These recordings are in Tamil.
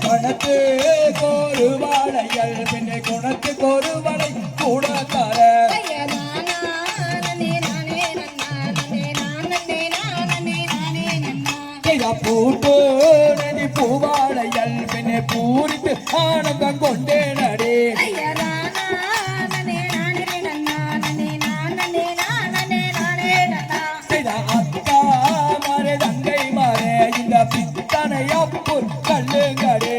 பணத்து கோரு வாழையல் பின்னை குணத்து கோரு வளை கூட தர பூட்டு நதி பூவாழையல் பின்னை பூரித்து ஆனந்தம் கொண்டே நடே அக்கா மாறே தங்கை மாறே இந்த பித்தனை அப்பு கல்லுங்கடே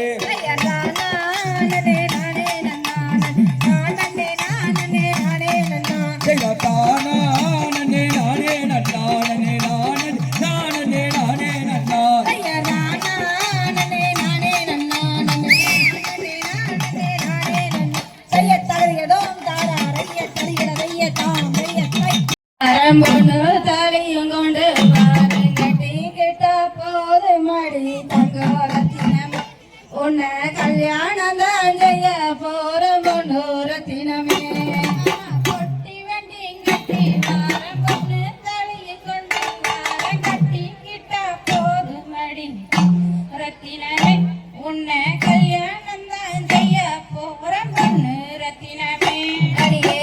தலையும் கொண்டு கட்டி கிட்ட போது மடி தங்கோரத்தினம் உன்னை கல்யாணம் தான் செய்ய போற பொண்ணு ரத்தினமே கொட்டி வண்டி கட்டி வாரம் பொண்ணு தலையும் கொண்டு கட்டி கிட்ட போது மடி ரத்தினமே உன்னை கல்யாணம் தான் செய்ய போற பொண்ணு ரத்தினமே அடியே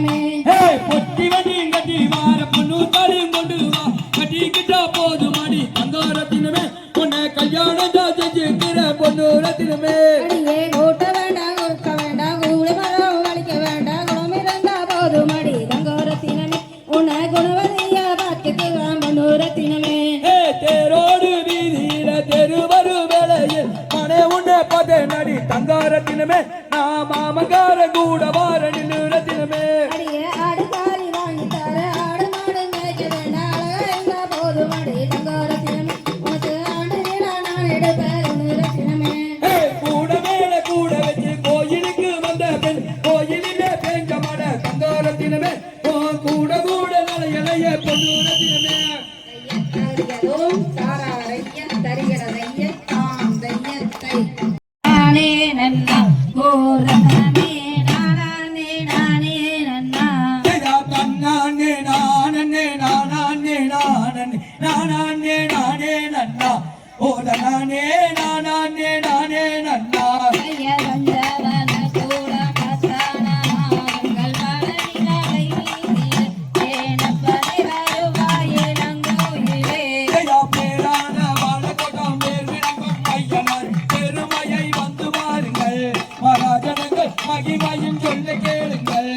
தினமே பொட்டி வண்டி கட்டி வார பொண்ணு தாலியும் கொண்டு வா கட்டிக்கிட்டா போதும் அடி தங்கரத்தினமே உன்னை கல்யாணம் செஞ்சுக்கிற பொண்ணு ரத்தினமே அடியே கூட்ட வேண்டாம் கொடுக்க வேண்டாம் கூலி மரம் வலிக்க வேண்டாம் குணம் இருந்தா போதும் அடி தங்கரத்தினமே உன்னை குணவதியா பாக்கியத்துவான் பொண்ணு ரத்தினமே தேரோடு வீதியில தெருவரு வேளையில் மனே உன்னை பதே நடி தங்காரத்தினமே நான் மாமங்கார கூட வார நின்று ரத்தினமே அடியே ஆடு காரி வாங்கி தர ஆடு மாடு மேய்க்க வேண்டாம் அழகா இருந்தா போதும் அடி தங்கரத்தினமே உனக்கு ஆண்டு நான் எடுப்பேன் பொண்ணு ரத்தினமே கூட மேல கூட வச்சு கோயிலுக்கு வந்த பெண் கோயிலிலே பேஞ்ச மட தங்காரத்தினமே கூட கூட நலைய பொண்ணு ரத்தினமே நானே நன்னா கோரனே நானே நானே நன்னா நானே நானே நானே நானே நானே நானே நன்னா ஓட நானே நானே நானே நன்னா ஐய வந்தவன கூட பத்தான மாங்கள் பலனிலை வீதியே ஏனப்பனை வருவாயே நங்கோயிலே ஜெயா பேரான வாழகோட்டம் மேல் விளங்கும் ஐயனார் பெருமையை வந்து பாருங்கள் மகாஜனங்கள் மகிமையும் சொல்ல கேளுங்கள்